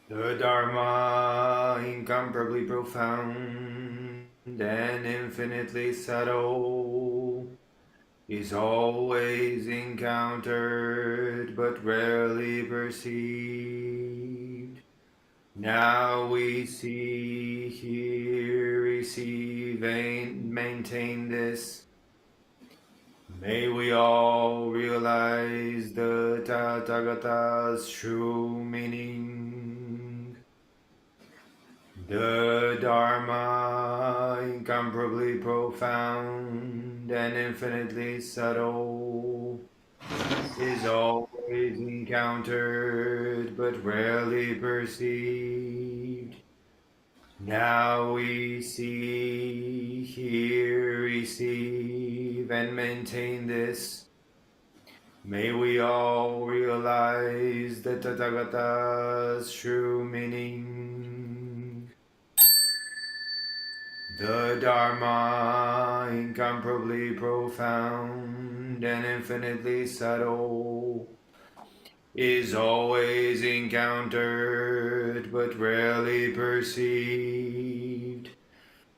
The Dharma, incomparably profound and infinitely subtle, is always encountered but rarely perceived. Now we see, hear, receive, and maintain this. May we all realize the Tathagata's true meaning. The Dharma, incomparably profound and infinitely subtle, is always encountered but rarely perceived. Now we see, hear, receive, and maintain this. May we all realize the Tathagata's true meaning. The Dharma, incomparably profound and infinitely subtle, is always encountered but rarely perceived.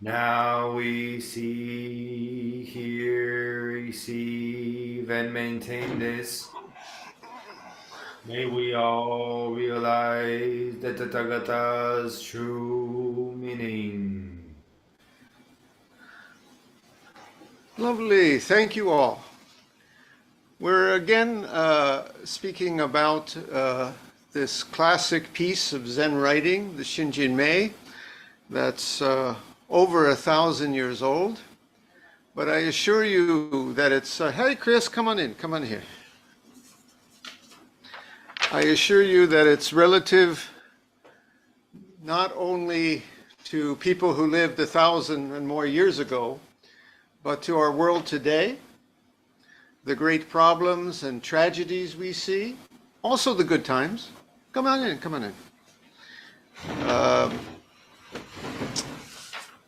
Now we see, hear, receive, and maintain this. May we all realize the Tathagata's true meaning. Lovely, thank you all. We're again speaking about this classic piece of Zen writing, the Shinjinmei, that's over 1,000 years old. But I assure you that it's, hey Chris, come on in, come on here. I assure you that it's relative not only to people who lived 1,000 and more years ago, but to our world today, the great problems and tragedies we see, also the good times. Come on in, come on in.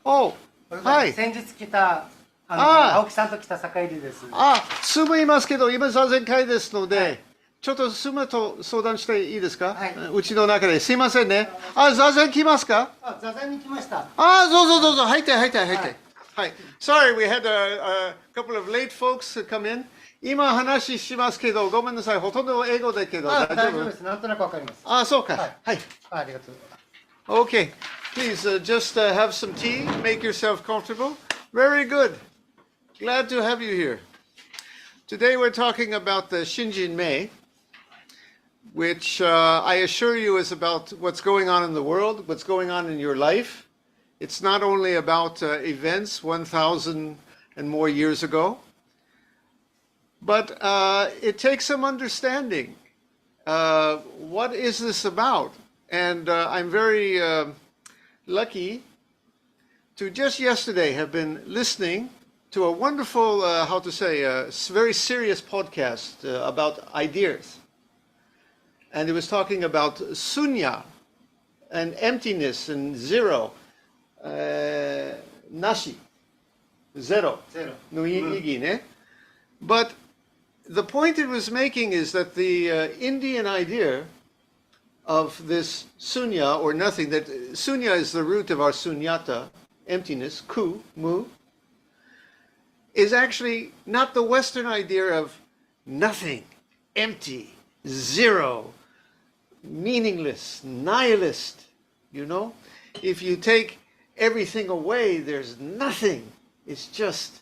Oh, hi. 先日来た青木さんと来た坂入です。すぐいますけど、今座禅会ですので、ちょっとすぐと相談していいですか？うちの中で。すいませんね。座禅来ますか？座禅に来ました。どうぞ、入って。はい。Sorry, we had a couple of late folks come in. 今話しますけど、ごめんなさい。ほとんど英語だけど。大丈夫です。なんとなくわかります。そうか。はい。ありがとう。Okay. Please just have some tea. Make yourself comfortable. Very good. Glad to have you here. Today we're talking about the Shinjinmei, which I assure you is about what's going on in the world, what's going on in your life. It's not only about events 1,000 and more years ago, but it takes some understanding. What is this about? And I'm very lucky to just yesterday have been listening to a wonderful, very serious podcast about ideas. And it was talking about sunya and emptiness and zero. Nashi, zero. No igi ne. But the point it was making is that the Indian idea of this sunya or nothing, that sunya is the root of our sunyata, emptiness, ku, mu, is actually not the Western idea of nothing, empty, zero, meaningless, nihilist, you know? If you take everything away, there's nothing. It's just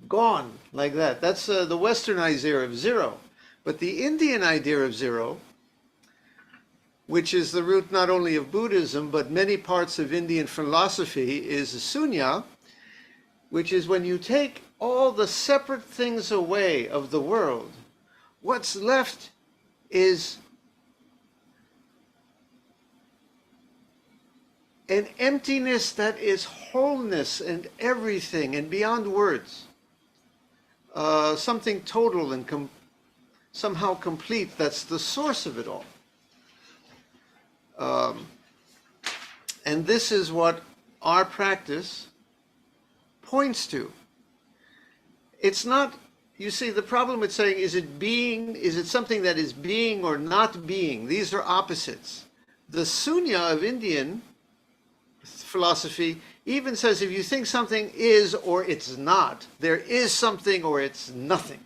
gone like that. That's the Western idea of zero. But the Indian idea of zero, which is the root not only of Buddhism, but many parts of Indian philosophy, is sunya, which is when you take all the separate things away of the world, what's left is an emptiness that is wholeness and everything and beyond words. Something total and somehow complete. That's the source of it all. And this is what our practice points to. It's not, you see, the problem with saying, is it something that is being or not being? These are opposites. The Sunya of Indian philosophy even says if you think something is or it's not, there is something or it's nothing.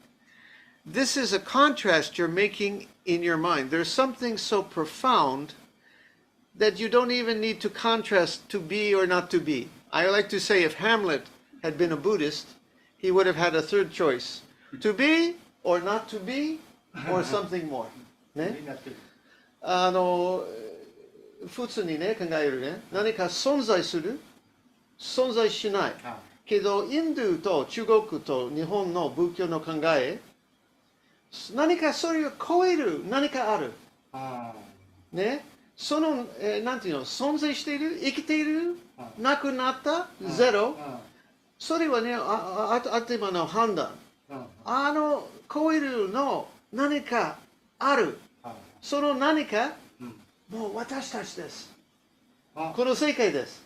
This is a contrast you're making in your mind. There's something so profound that you don't even need to contrast to be or not to be. I like to say if Hamlet had been a Buddhist, he would have had a third choice. To be or not to be or something more. ね。普通にね、考えるね。何か存在する、存在しない。けど、インドと中国と日本の仏教の考え、何かそれを超える何かある。ね。その、なんていうの、存在している、生きている、なくなった、ゼロ。それはね、頭の判断。超えるの何かある。その何か、もう私たちです。この世界です。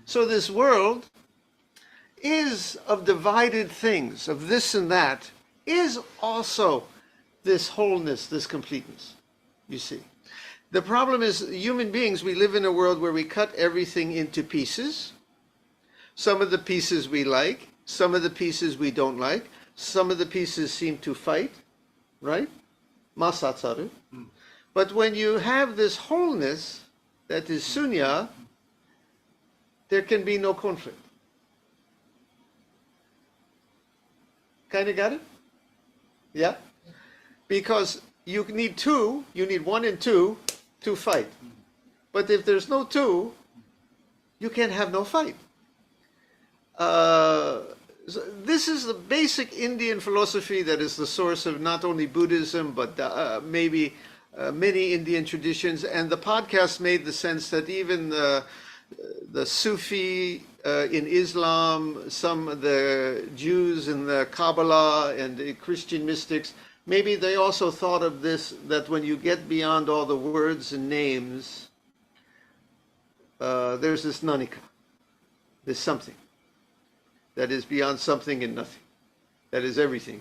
So this world is of divided things, of this and that, is also this wholeness, this completeness, you see. The problem is, human beings, we live in a world where we cut everything into pieces. Some of the pieces we like, some of the pieces we don't like, some of the pieces seem to fight, right? Masatsaru. But when you have this wholeness, that is sunya, there can be no conflict. Kind of got it? Yeah? Because you need two, you need one and two to fight. But if there's no two, you can have no fight. So this is the basic Indian philosophy that is the source of not only Buddhism, but maybe many Indian traditions. And the podcast made the sense that even the Sufi in Islam, some of the Jews in the Kabbalah and the Christian mystics, maybe they also thought of this, that when you get beyond all the words and names, there's this nanika, there's something that is beyond something and nothing, that is everything,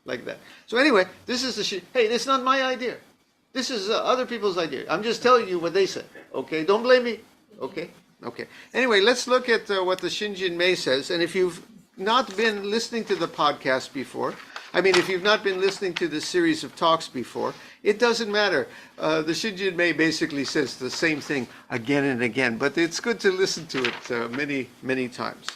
like that. So anyway, this is hey, this is not my idea. This is other people's idea. I'm just telling you what they said, okay? Don't blame me, okay? Okay. Anyway, let's look at what the Shinjinmei says. And if you've not been listening to the podcast before, if you've not been listening to this series of talks before, it doesn't matter. The Shinjinmei basically says the same thing again and again, but it's good to listen to it many, many times.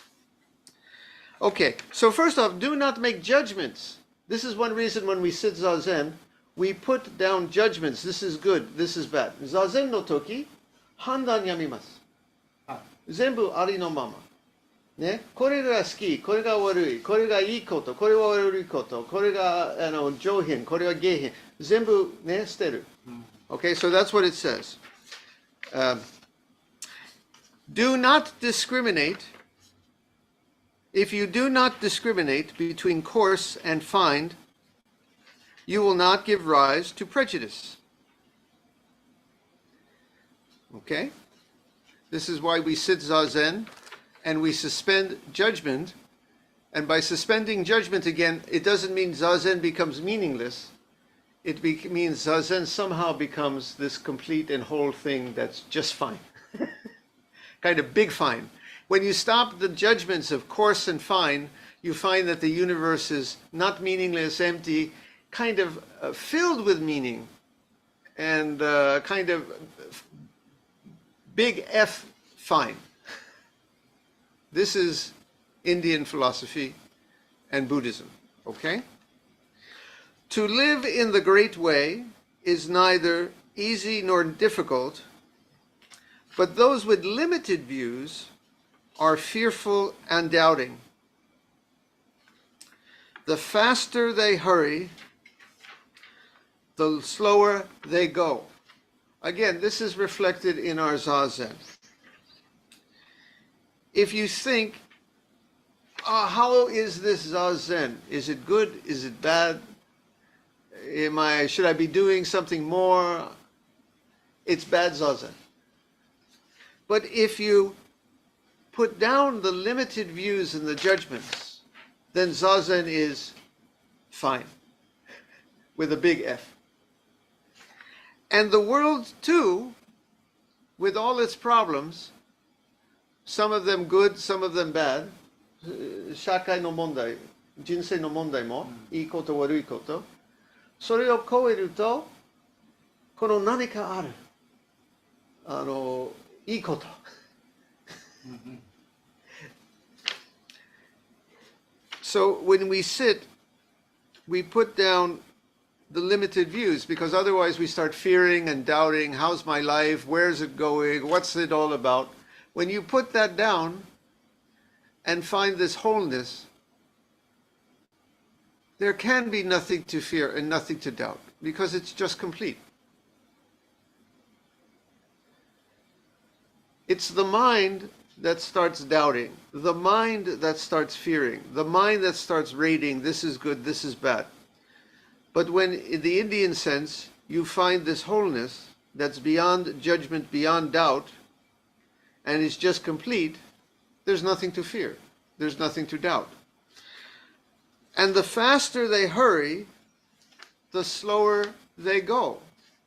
Okay, so first off, do not make judgments. This is one reason when we sit Zazen, we put down judgments. This is good, this is bad. Zazen no toki, handan yamimasu. Zenbu ari no mama. ね、これが好き、これが悪い、これがいいこと、これは悪いこと、これが上品、これは下品、全部ね、捨てる。Okay, so that's what it says. Do not discriminate. If you do not discriminate between coarse and fine, you will not give rise to prejudice. Okay? This is why we sit Zazen and we suspend judgment. And by suspending judgment again, it doesn't mean Zazen becomes meaningless. It means Zazen somehow becomes this complete and whole thing that's just fine. Kind of big fine. When you stop the judgments of coarse and fine, you find that the universe is not meaningless, empty, kind of filled with meaning, and kind of big F fine. This is Indian philosophy and Buddhism, okay? To live in the great way is neither easy nor difficult, but those with limited views are fearful and doubting. The faster they hurry, the slower they go. Again, this is reflected in our Zazen. If you think, how is this Zazen? Is it good? Is it bad? Should I be doing something more? It's bad Zazen. But if you put down the limited views and the judgments, then Zazen is fine, with a big F. And the world too, with all its problems, some of them good, some of them bad, 社会の問題、人生の問題も、いいこと悪いこと、それを超えると、この何かある、いいこと。So when we sit, we put down the limited views, because otherwise we start fearing and doubting, how's my life, where's it going, what's it all about? When you put that down and find this wholeness, there can be nothing to fear and nothing to doubt, because it's just complete. It's the mind that starts doubting, the mind that starts fearing, the mind that starts rating, this is good, this is bad. But when, in the Indian sense, you find this wholeness that's beyond judgment, beyond doubt, and is just complete, there's nothing to fear. There's nothing to doubt. And the faster they hurry, the slower they go.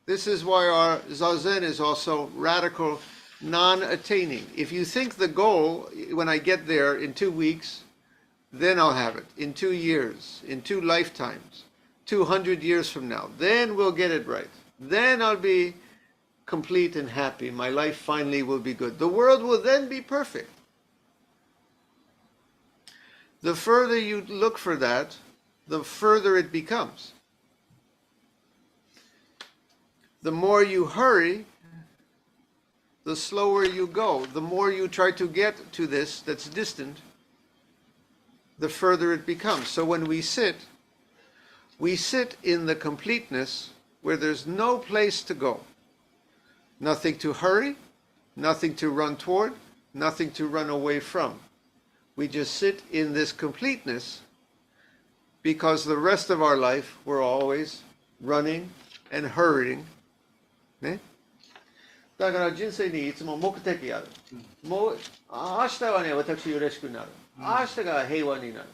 This is why our Zazen is also radical, non-attaining. If you think the goal, when I get there in 2 weeks, then I'll have it. In 2 years, in 2 lifetimes, 200 years from now, then we'll get it right. Then I'll be complete and happy. My life finally will be good. The world will then be perfect. The further you look for that, the further it becomes. The more you hurry, the slower you go. The more you try to get to this that's distant, the further it becomes. So when we sit in the completeness where there's no place to go. Nothing to hurry, nothing to run toward, nothing to run away from. We just sit in this completeness because the rest of our life we're always running and hurrying. ね。だから人生にいつも目的ある。もう明日はね、私嬉しくなる。明日が平和になる。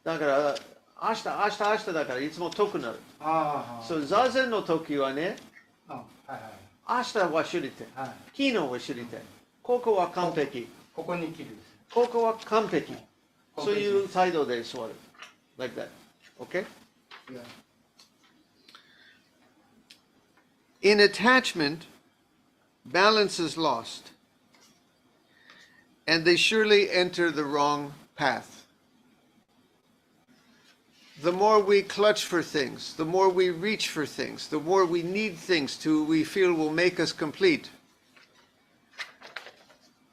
だから明日だからいつも遠くなる。そう、座禅の時はね、明日は知りたい。昨日は知りたい。ここは完璧。ここに生きる。ここは完璧。そういう態度で座る。Like that. Okay? Yeah. In attachment, balance is lost. And they surely enter the wrong path. The more we clutch for things, the more we reach for things, the more we need things we feel will make us complete,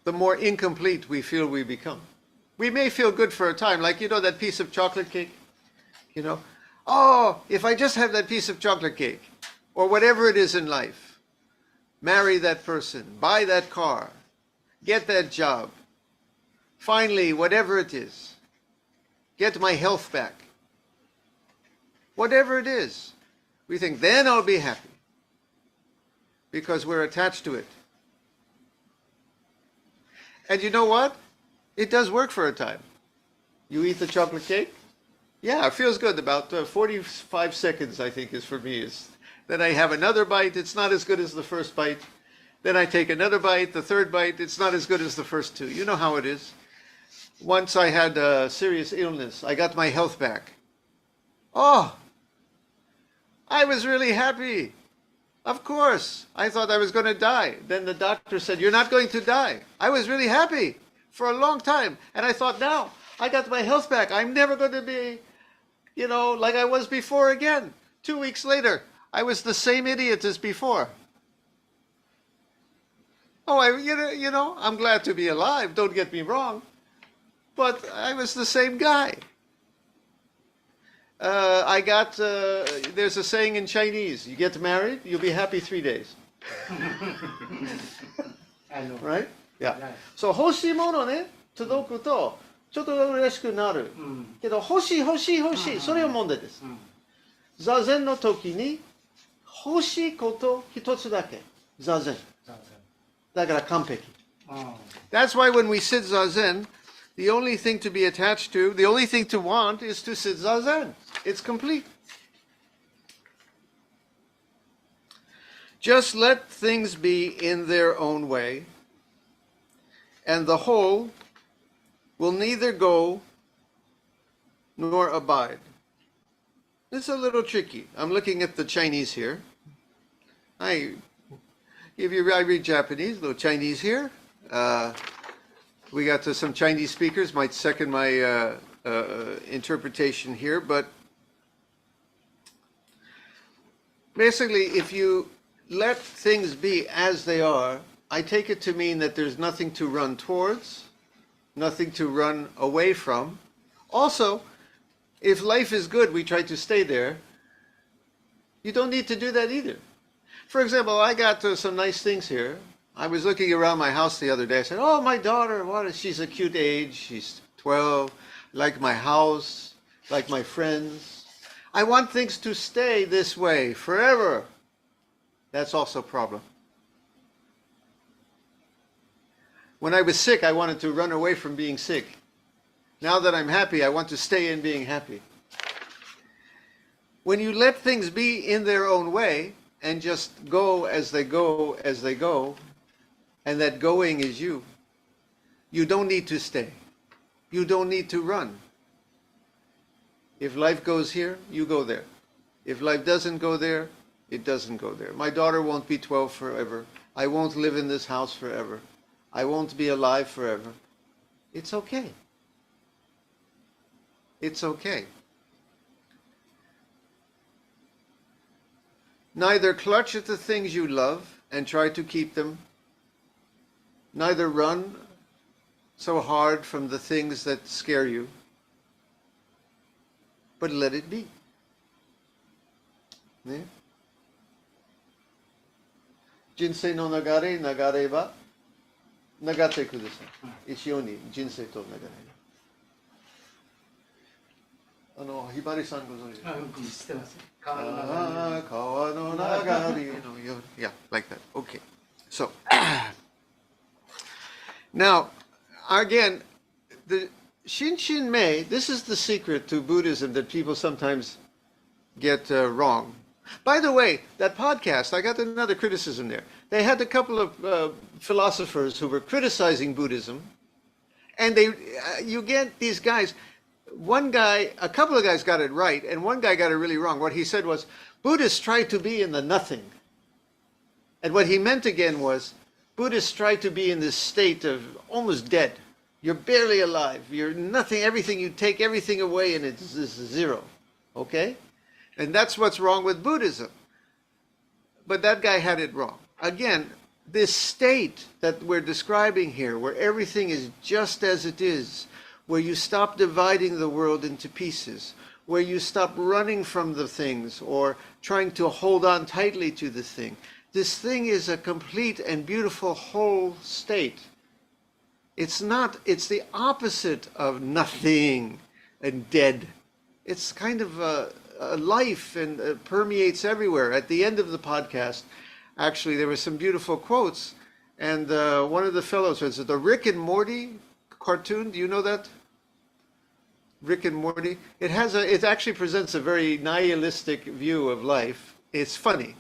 the more incomplete we feel we become. We may feel good for a time, like, that piece of chocolate cake, oh, if I just have that piece of chocolate cake, or whatever it is in life, marry that person, buy that car, get that job, finally, whatever it is, get my health back. Whatever it is, we think, then I'll be happy. Because we're attached to it. And you know what? It does work for a time. You eat the chocolate cake? Yeah, it feels good. About 45 seconds, I think, is for me. Then I have another bite. It's not as good as the first bite. Then I take another bite. The third bite, it's not as good as the first two. You know how it is. Once I had a serious illness. I got my health back. Oh, I was really happy. Of course. I thought I was going to die. Then the doctor said, you're not going to die. I was really happy for a long time. And I thought, now, I got my health back. I'm never going to be, like I was before again. 2 weeks later, I was the same idiot as before. Oh, I'm glad to be alive. Don't get me wrong. But I was the same guy. There's a saying in Chinese, you get married, you'll be happy 3 days. I know. Right? Yeah. Right. So, 欲しいものね、届くと、ちょっと嬉しくなる。けど、欲しい。それは問題です。座禅の時に、欲しいこと一つだけ。座禅。だから完璧。That's why when we sit Zazen, the only thing to be attached to, the only thing to want is to sit Zazen. It's complete. Just let things be in their own way, and the whole will neither go nor abide. It's a little tricky. I'm looking at the Chinese here. I read Japanese, a little Chinese here. We got some Chinese speakers might second my interpretation here, but basically, if you let things be as they are, I take it to mean that there's nothing to run towards, nothing to run away from. Also, if life is good, we try to stay there. You don't need to do that either. For example, I got some nice things here. I was looking around my house the other day. I said, oh, my daughter, she's a cute age. She's 12. Like my house, like my friends. I want things to stay this way forever. That's also a problem. When I was sick, I wanted to run away from being sick. Now that I'm happy, I want to stay in being happy. When you let things be in their own way and just go as they go, and that going is you, you don't need to stay. You don't need to run. If life goes here, you go there. If life doesn't go there, it doesn't go there. My daughter won't be 12 forever. I won't live in this house forever. I won't be alive forever. It's okay. It's okay. Neither clutch at the things you love and try to keep them, neither run so hard from the things that scare you, but let it be. Ne? Jinsei no nagare, nagare wa nagate kudasai. Ichiyoni, jinsei to nagare. ひばりさんご存知ですか？知ってます。川の流れのように。Yeah, like that. Okay. So, now, again, the Xinxinmei, this is the secret to Buddhism that people sometimes get wrong. By the way, that podcast, I got another criticism there. They had a couple of philosophers who were criticizing Buddhism, and you get these guys. One guy, a couple of guys got it right, and one guy got it really wrong. What he said was, Buddhists try to be in the nothing. And what he meant again was, Buddhists try to be in this state of almost dead. You're barely alive. You're nothing, everything, you take everything away and it's zero. Okay? And that's what's wrong with Buddhism. But that guy had it wrong. Again, this state that we're describing here, where everything is just as it is, where you stop dividing the world into pieces, where you stop running from the things or trying to hold on tightly to the thing. This thing is a complete and beautiful whole state. It's the opposite of nothing and dead. It's kind of a life and permeates everywhere. At the end of the podcast, actually, there were some beautiful quotes, and one of the fellows says, the Rick and Morty cartoon, do you know that? Rick and Morty. It actually presents a very nihilistic view of life. It's funny.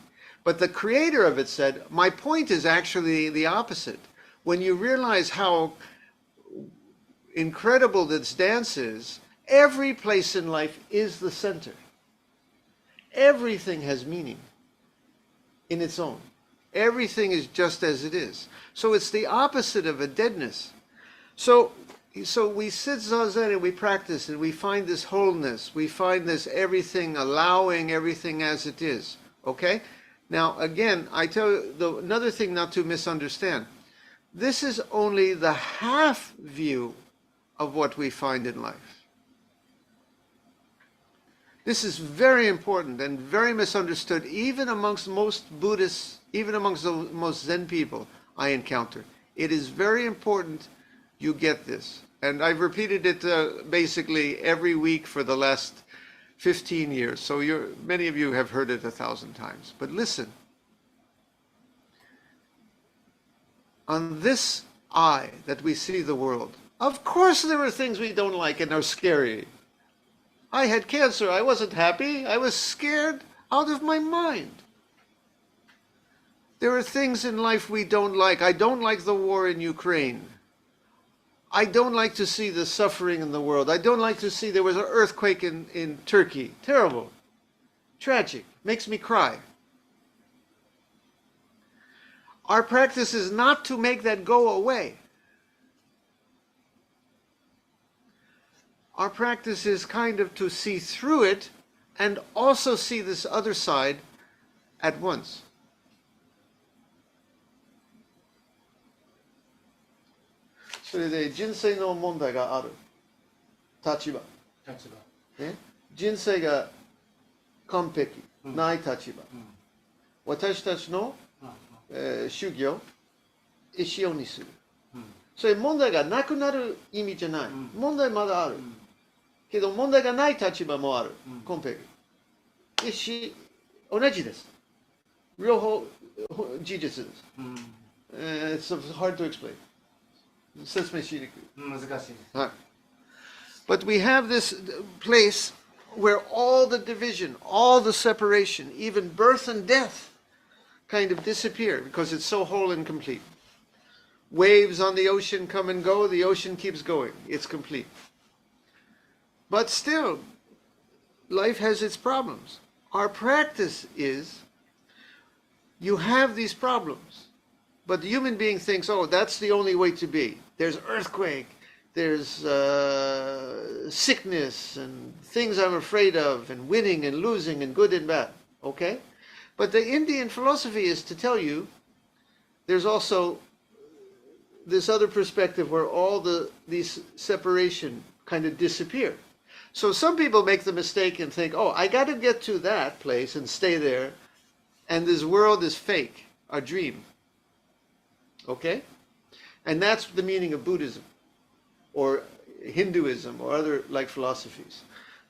But the creator of it said, my point is actually the opposite. When you realize how incredible this dance is, every place in life is the center. Everything has meaning in its own. Everything is just as it is. So it's the opposite of a deadness. So we sit Zazen and we practice and we find this wholeness. We find this everything, allowing everything as it is. Okay? Now, again, I tell you, another thing not to misunderstand. This is only the half view of what we find in life. This is very important and very misunderstood, even amongst most Buddhists, even amongst the most Zen people I encounter. It is very important you get this. And I've repeated it basically every week for the last 15 years. So many of you have heard it 1,000 times. But listen. On this eye that we see the world, of course there are things we don't like and are scary. I had cancer. I wasn't happy. I was scared out of my mind. There are things in life we don't like. I don't like the war in Ukraine. I don't like to see the suffering in the world. I don't like to see there was an earthquake in Turkey. Terrible. Tragic. Makes me cry. Our practice is not to make that go away. Our practice is kind of to see through it and also see this other side at once. So, 人生の問題がある。立場。ね、人生が完璧ない立場。私たちの、修行、一緒にする。それ問題がなくなる意味じゃない。問題まだある。けど問題がない立場もある。完璧。同じです。両方事実です。It's hard to explain. 説明しにくい。難しいです。はい。But we have this place where all the division, all the separation, even birth and death kind of disappear because it's so whole and complete. Waves on the ocean come and go, the ocean keeps going. It's complete. But still, life has its problems. Our practice is, you have these problems, but the human being thinks, oh, that's the only way to be. There's earthquake, there's sickness, and things I'm afraid of, and winning and losing, and good and bad. Okay? But the Indian philosophy is to tell you, there's also this other perspective where all these separation kind of disappear. So some people make the mistake and think, oh, I got to get to that place and stay there, and this world is fake, a dream. Okay? And that's the meaning of Buddhism, or Hinduism, or other like philosophies.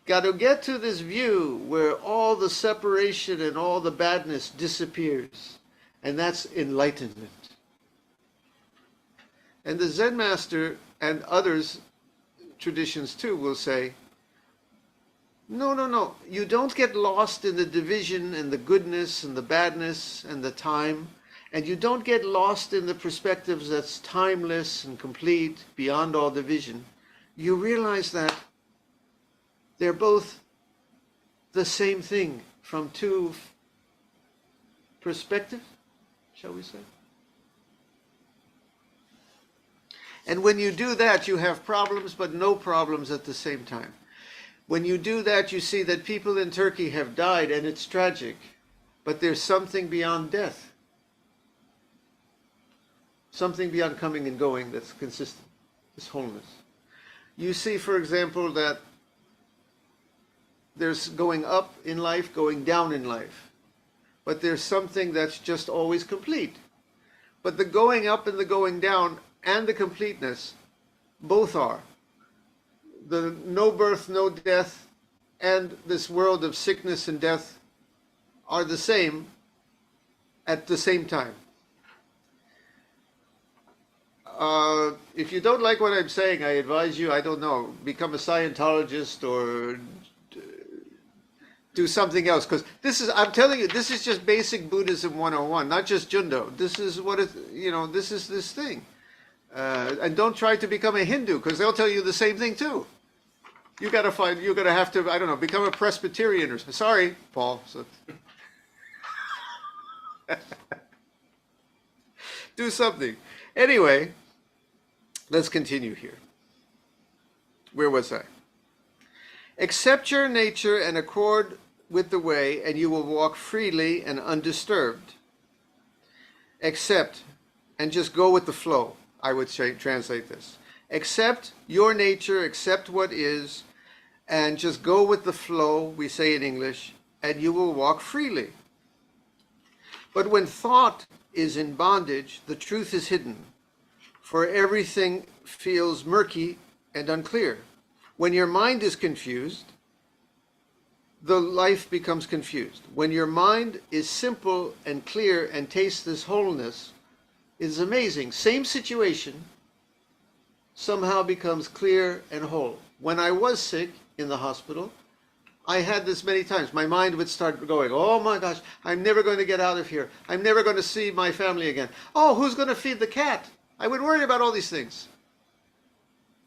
Got to get to this view where all the separation and all the badness disappears, and that's enlightenment. And the Zen master and others, traditions too, will say, no, you don't get lost in the division and the goodness and the badness and the time, and you don't get lost in the perspectives that's timeless and complete, beyond all division. You realize that they're both the same thing from two perspectives, shall we say? And when you do that, you have problems, but no problems at the same time. When you do that, you see that people in Turkey have died, and it's tragic, but there's something beyond death. Something beyond coming and going that's consistent, this wholeness. You see, for example, that there's going up in life, going down in life, but there's something that's just always complete. But the going up and the going down and the completeness, both are. The no birth, no death, and this world of sickness and death are the same at the same time. If you don't like what I'm saying, I advise you, I don't know, become a Scientologist or do something else. Because this is, I'm telling you, this is just basic Buddhism 101, not just Jundo. This is what it, this is this thing. And don't try to become a Hindu, because they'll tell you the same thing too. You're going to have to, I don't know, become a Presbyterian or something. Sorry, Paul. So. Do something. Anyway, let's continue here. Where was I? Accept your nature and accord with the way, and you will walk freely and undisturbed. Accept, and just go with the flow, I would say, translate this. Accept your nature, accept what is, and just go with the flow, we say in English, and you will walk freely. But when thought is in bondage, the truth is hidden, for everything feels murky and unclear. When your mind is confused, the life becomes confused. When your mind is simple and clear and tastes this wholeness, it's amazing. Same situation somehow becomes clear and whole. When I was sick in the hospital, I had this many times. My mind would start going, oh my gosh, I'm never going to get out of here. I'm never going to see my family again. Oh, who's going to feed the cat? I would worry about all these things.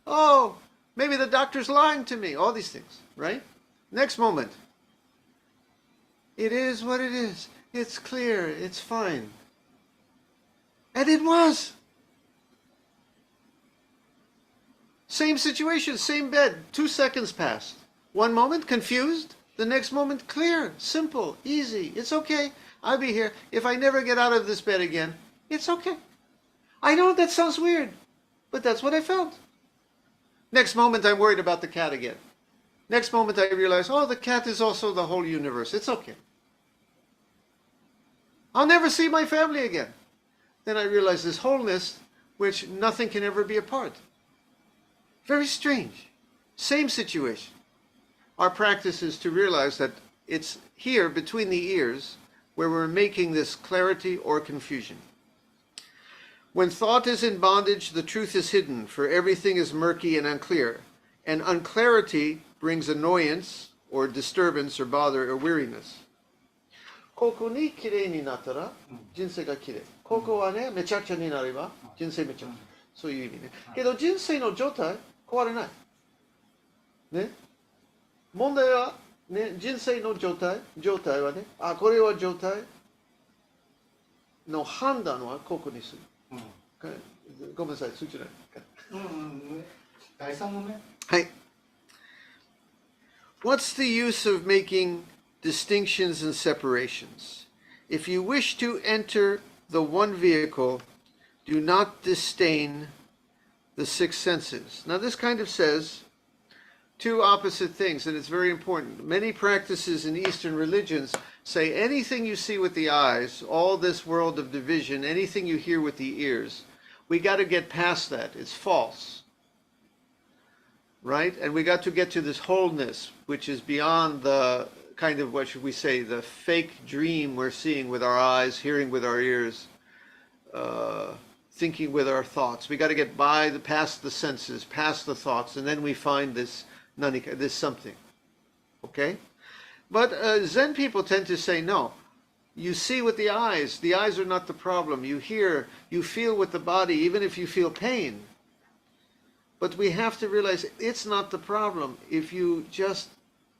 Oh, maybe the doctor's lying to me. All these things, right? Next moment. It is what it is. It's clear. It's fine. And it was. Same situation, same bed. 2 seconds passed. One moment, confused. The next moment, clear, simple, easy. It's okay. I'll be here. If I never get out of this bed again, it's okay. I know that sounds weird, but that's what I felt. Next moment, I'm worried about the cat again. Next moment, I realize, oh, the cat is also the whole universe. It's okay. I'll never see my family again. Then I realize this wholeness, which nothing can ever be apart. Very strange. Same situation. Our practice is to realize that it's here between the ears where we're making this clarity or confusion. When thought is in bondage, the truth is hidden, for everything is murky and unclear. And unclarity brings annoyance or disturbance or bother or weariness. ここにきれいになったら人生がきれい。ここはね、めちゃくちゃになれば人生めちゃくちゃ。そういう意味ね。けど人生の状態壊れない。ね。問題はね、人生の状態はね、あ、これは状態の判断はここにする。ごめんなさい、通じない。第3問目。はい。What's the use of making distinctions and separations? If you wish to enter the one vehicle, do not disdain the six senses. Now this kind of says two opposite things, and it's very important. Many practices in Eastern religions say anything you see with the eyes, all this world of division, anything you hear with the ears, we got to get past that. It's false. Right? And we got to get to this wholeness, which is beyond the kind of, what should we say, the fake dream we're seeing with our eyes, hearing with our ears, thinking with our thoughts. We got to get past the senses, past the thoughts, and then we find this nanika, this something. Okay? But Zen people tend to say, no, you see with the eyes are not the problem. You hear, you feel with the body, even if you feel pain. But we have to realize it's not the problem. If you just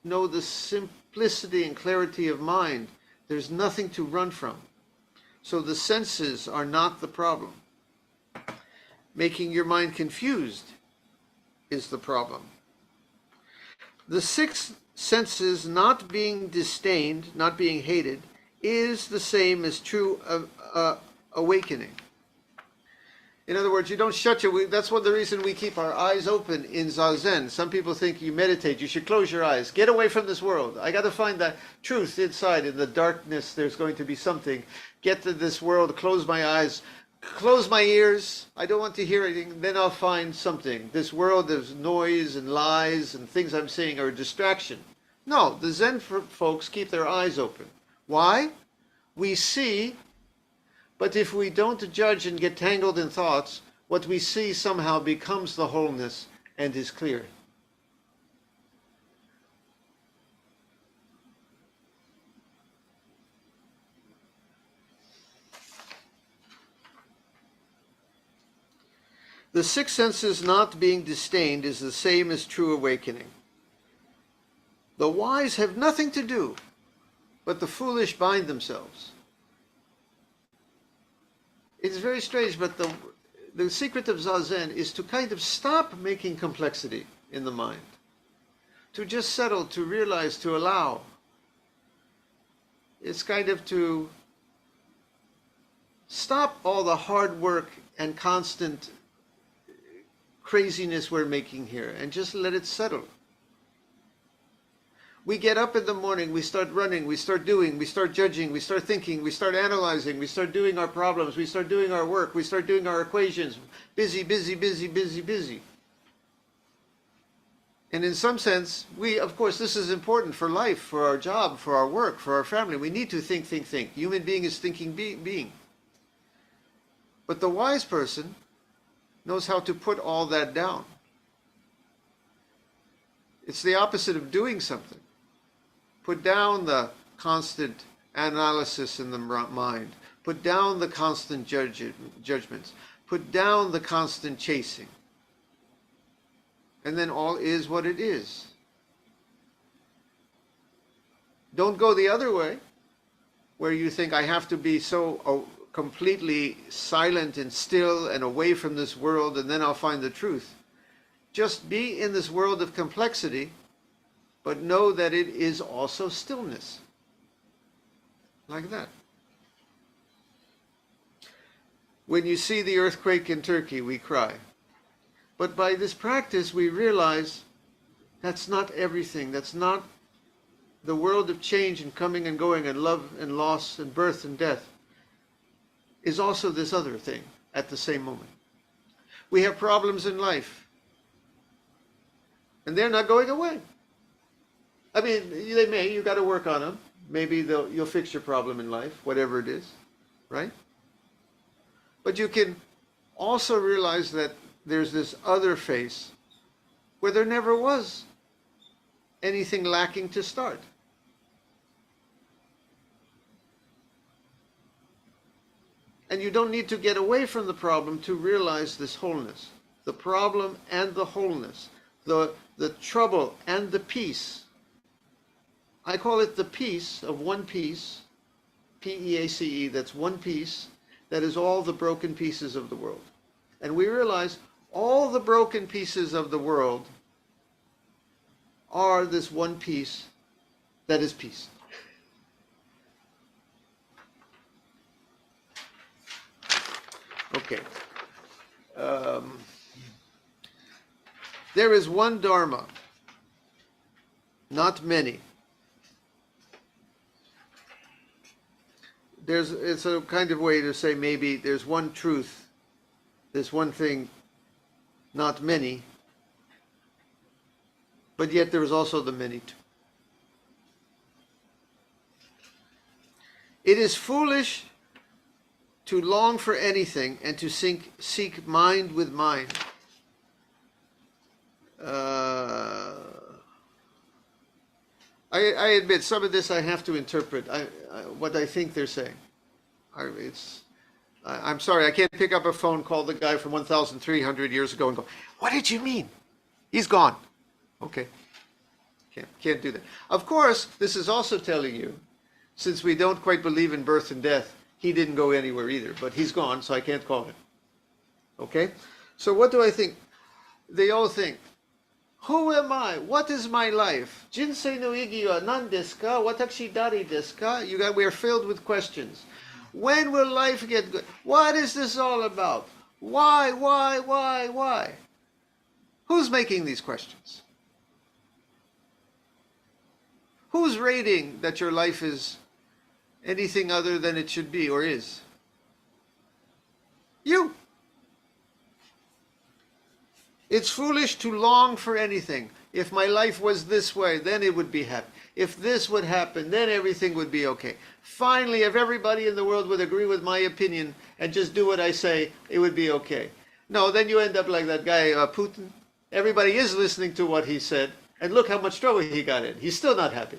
know the simplicity and clarity of mind, there's nothing to run from. So the senses are not the problem. Making your mind confused is the problem. The six senses not being disdained, not being hated, is the same as true awakening. In other words, you don't shut your... That's the reason we keep our eyes open in Zazen. Some people think you meditate, you should close your eyes. Get away from this world. I got to find that truth inside. In the darkness, there's going to be something. Get to this world, close my eyes, close my ears. I don't want to hear anything. Then I'll find something. This world, there's noise and lies and things I'm saying are a distraction. No, the Zen folks keep their eyes open. Why? We see... But if we don't judge and get tangled in thoughts, what we see somehow becomes the wholeness and is clear. The six senses not being disdained is the same as true awakening. The wise have nothing to do, but the foolish bind themselves. It's very strange, but the secret of Zazen is to kind of stop making complexity in the mind. To just settle, to realize, to allow. It's kind of to stop all the hard work and constant craziness we're making here and just let it settle. We get up in the morning, we start running, we start doing, we start judging, we start thinking, we start analyzing, we start doing our problems, we start doing our work, we start doing our equations. Busy, busy, busy, busy, busy. And in some sense, of course, this is important for life, for our job, for our work, for our family. We need to think, think, think. Human being is thinking being. But the wise person knows how to put all that down. It's the opposite of doing something. Put down the constant analysis in the mind. Put down the constant judgments. Put down the constant chasing. And then all is what it is. Don't go the other way, where you think I have to be so completely silent and still and away from this world and then I'll find the truth. Just be in this world of complexity, but know that it is also stillness. Like that. When you see the earthquake in Turkey, we cry. But by this practice, we realize that's not everything. That's not the world of change and coming and going and love and loss and birth and death. Is also this other thing at the same moment. We have problems in life. And they're not going away. I mean, they may, you got to work on them. Maybe you'll fix your problem in life, whatever it is, right? But you can also realize that there's this other face where there never was anything lacking to start. And you don't need to get away from the problem to realize this wholeness. The problem and the wholeness. The trouble and the peace. I call it the peace of one piece, P-E-A-C-E, that's one piece, that is all the broken pieces of the world. And we realize all the broken pieces of the world are this one piece that is peace. Okay. There is one Dharma, not many. It's a kind of way to say maybe there's one truth, there's one thing, not many, but yet there is also the many too. It is foolish to long for anything and to seek mind with mind. I admit some of this I have to interpret what I think they're saying. I'm sorry, I can't pick up a phone, call the guy from 1,300 years ago and go, what did you mean? He's gone. Okay. Can't do that. Of course, this is also telling you, since we don't quite believe in birth and death, he didn't go anywhere either, but he's gone, so I can't call him. Okay? So what do I think? They all think, who am I? What is my life? Jinsei no igi wa nan desu ka? Watashi dari desu ka? We are filled with questions. When will life get good? What is this all about? Why? Who's making these questions? Who's rating that your life is anything other than it should be or is? You. It's foolish to long for anything. If my life was this way, then it would be happy. If this would happen, then everything would be okay. Finally, if everybody in the world would agree with my opinion and just do what I say, it would be okay. No, then you end up like that guy, Putin. Everybody is listening to what he said, and look how much trouble he got in. He's still not happy.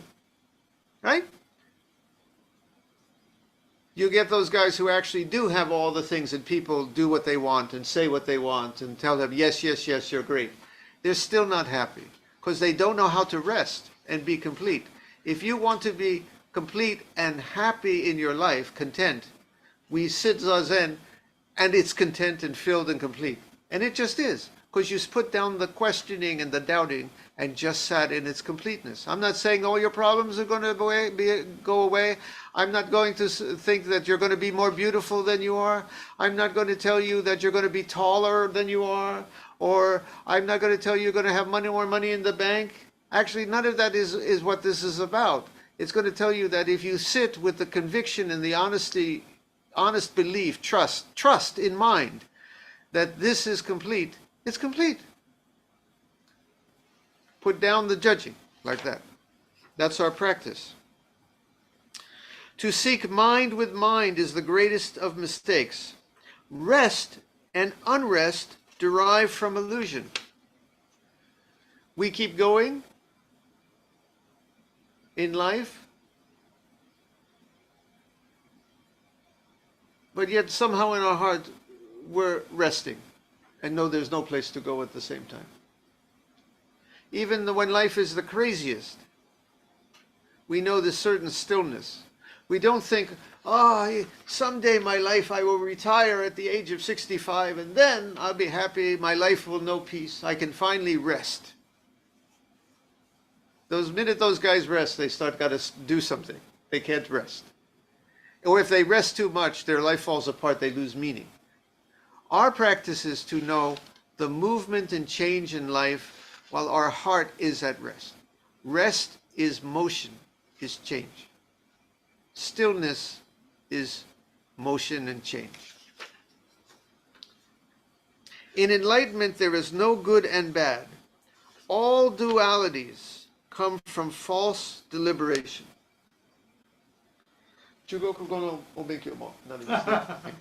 Right? You get those guys who actually do have all the things and people do what they want and say what they want and tell them, yes, you're great. They're still not happy because they don't know how to rest and be complete. If you want to be complete and happy in your life, content, we sit Zazen and it's content and filled and complete. And it just is, because you put down the questioning and the doubting and just sat in its completeness. I'm not saying all your problems are going to go away. I'm not going to think that you're going to be more beautiful than you are. I'm not going to tell you that you're going to be taller than you are. Or I'm not going to tell you you're going to have more money in the bank. Actually, none of that is what this is about. It's going to tell you that if you sit with the conviction and the honest belief, trust in mind, that this is complete, it's complete. Put down the judging, like that. That's our practice. To seek mind with mind is the greatest of mistakes. Rest and unrest derive from illusion. We keep going, in life, but yet somehow in our heart we're resting and know there's no place to go at the same time. Even when life is the craziest, we know this certain stillness. We don't think, someday my life I will retire at the age of 65 and then I'll be happy, my life will know peace, I can finally rest. Those minute those guys rest, they got to do something. They can't rest. Or if they rest too much, their life falls apart, they lose meaning. Our practice is to know the movement and change in life while our heart is at rest. Rest is motion, is change. Stillness is motion and change. In enlightenment, there is no good and bad. All dualities come from false deliberation. 中国語のお勉強もなりますね。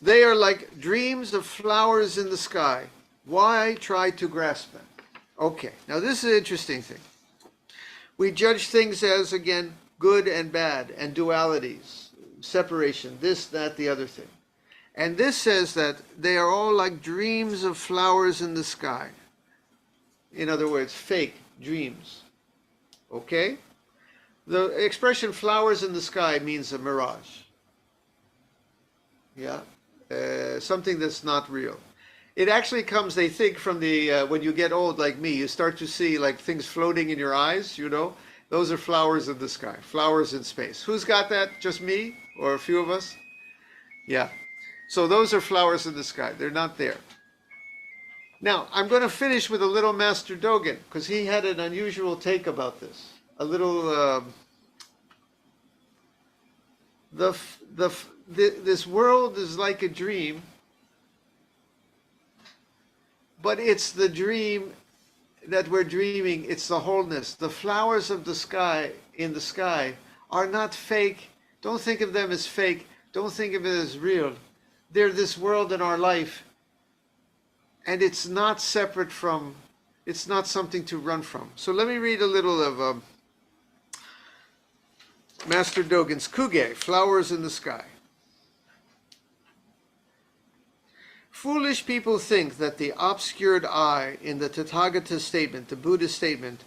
They are like dreams of flowers in the sky. Why try to grasp them? Okay, now this is an interesting thing. We judge things as, again, good and bad, and dualities, separation, this, that, the other thing. And this says that they are all like dreams of flowers in the sky. In other words, fake dreams. Okay? The expression flowers in the sky means a mirage. Yeah? Something that's not real. It actually comes, they think, from the, when you get old like me, you start to see like things floating in your eyes, you know? Those are flowers in the sky, flowers in space. Who's got that? Just me? Or a few of us? Yeah. So those are flowers in the sky. They're not there. Now, I'm going to finish with a little Master Dogen, because he had an unusual take about this. A little, this world is like a dream, but it's the dream that we're dreaming, it's the wholeness. The flowers of the sky, in the sky, are not fake. Don't think of them as fake. Don't think of it as real. They're this world in our life, and it's not separate from, it's not something to run from. So let me read a little of Master Dogen's Kuge, Flowers in the Sky. Foolish people think that the obscured eye in the Tathagata statement, the Buddhist statement,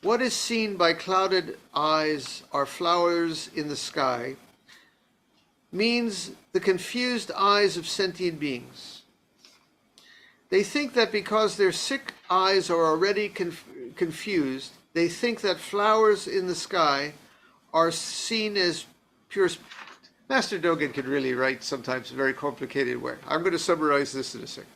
what is seen by clouded eyes are flowers in the sky, means the confused eyes of sentient beings. They think that because their sick eyes are already confused, they think that flowers in the sky are seen as pure. Master Dogen could really write sometimes a very complicated way. I'm going to summarize this in a second.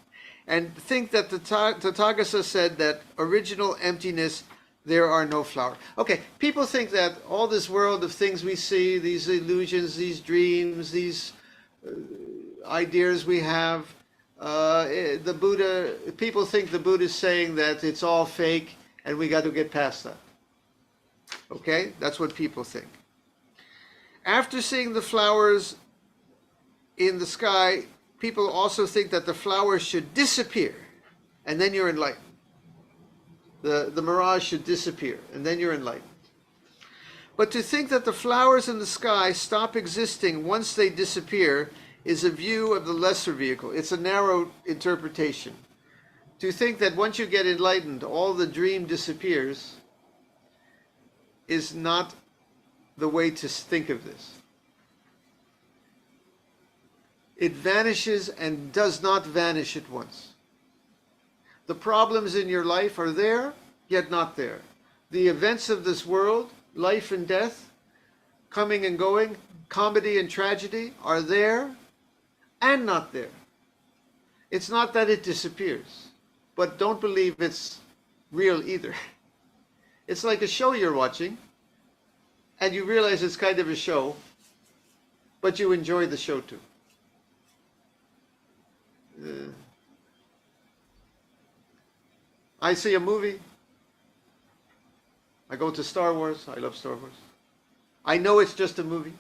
And think that the Tathagata said that original emptiness, there are no flowers. Okay, people think that all this world of things we see, these illusions, these dreams, these ideas we have, the Buddha, people think the Buddha is saying that it's all fake and we got to get past that. Okay, that's what people think. After seeing the flowers in the sky, people also think that the flowers should disappear, and then you're enlightened. The mirage should disappear, and then you're enlightened. But to think that the flowers in the sky stop existing once they disappear is a view of the lesser vehicle. It's a narrow interpretation. To think that once you get enlightened, all the dream disappears is not the way to think of this. It vanishes and does not vanish at once. The problems in your life are there, yet not there. The events of this world, life and death, coming and going, comedy and tragedy, are there and not there. It's not that it disappears, but don't believe it's real either. It's like a show you're watching, and you realize it's kind of a show, but you enjoy the show too. I see a movie. I go to Star Wars. I love Star Wars. I know it's just a movie.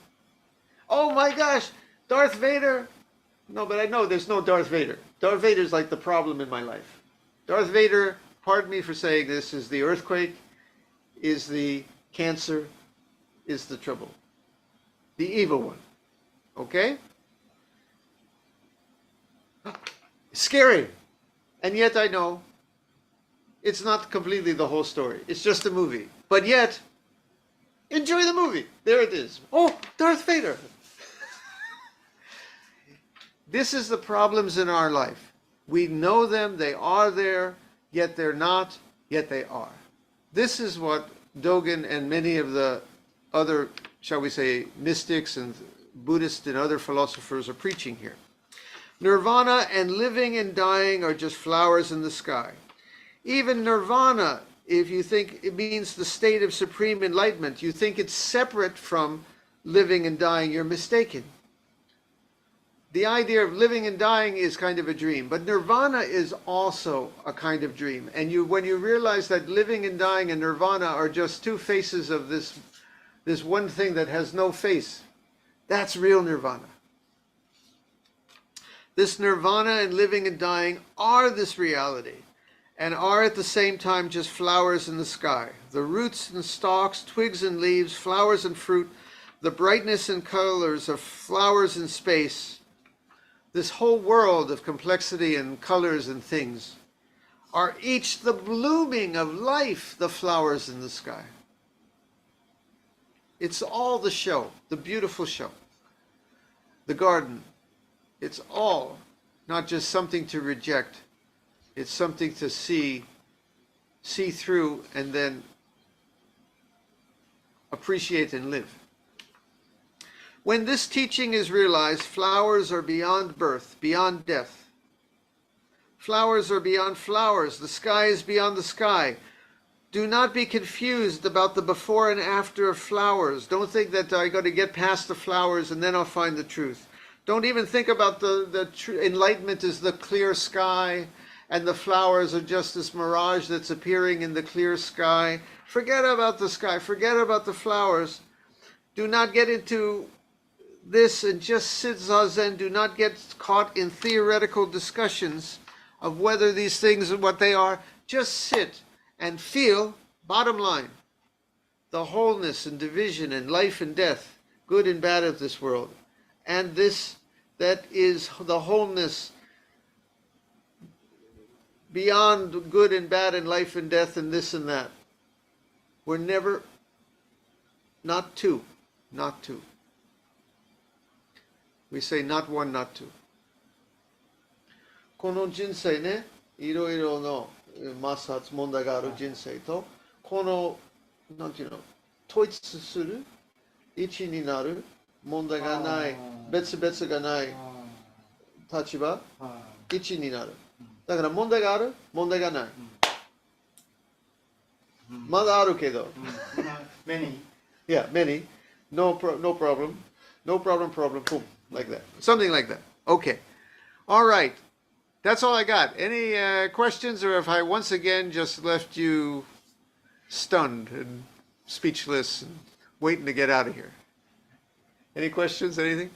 Oh my gosh, Darth Vader. No, but I know there's no Darth Vader. Darth Vader is like the problem in my life. Darth Vader, pardon me for saying this, is the earthquake, is the Cancer is the trouble. The evil one. Okay? Scary. And yet I know it's not completely the whole story. It's just a movie. But yet, enjoy the movie. There it is. Oh, Darth Vader. This is the problems in our life. We know them, they are there, yet they're not, yet they are. This is what Dogen and many of the other, shall we say, mystics and Buddhists and other philosophers are preaching here. Nirvana and living and dying are just flowers in the sky. Even nirvana, if you think it means the state of supreme enlightenment, you think it's separate from living and dying, you're mistaken. The idea of living and dying is kind of a dream, but nirvana is also a kind of dream. And when you realize that living and dying and nirvana are just two faces of this one thing that has no face, that's real nirvana. This nirvana and living and dying are this reality, and are at the same time just flowers in the sky. The roots and stalks, twigs and leaves, flowers and fruit, the brightness and colors of flowers in space, this whole world of complexity and colors and things, are each the blooming of life, the flowers in the sky. It's all the show, the beautiful show. The garden, it's all not just something to reject, it's something to see through and then appreciate and live. When this teaching is realized, flowers are beyond birth, beyond death. Flowers are beyond flowers. The sky is beyond the sky. Do not be confused about the before and after of flowers. Don't think that I got to get past the flowers and then I'll find the truth. Don't even think about the enlightenment is the clear sky and the flowers are just this mirage that's appearing in the clear sky. Forget about the sky. Forget about the flowers. Do not get into this and just sit Zazen. Do not get caught in theoretical discussions of whether these things are what they are. Just sit and feel, bottom line, the wholeness and division and life and death, good and bad of this world. And this, that is the wholeness beyond good and bad and life and death and this and that. We're never, not two. We say not one, not two. この人生ね、いろいろの摩擦問題がある人生と、この、なんていうの、統一する、一になる、問題がない、別々がない立場、一になる。だから問題がある、問題がない。まだあるけど。Many. Yeah, many. No problem. No problem, boom. Like that. Something like that. Okay. All right. That's all I got. Any questions, or if I once again just left you stunned and speechless and waiting to get out of here? Any questions? Anything?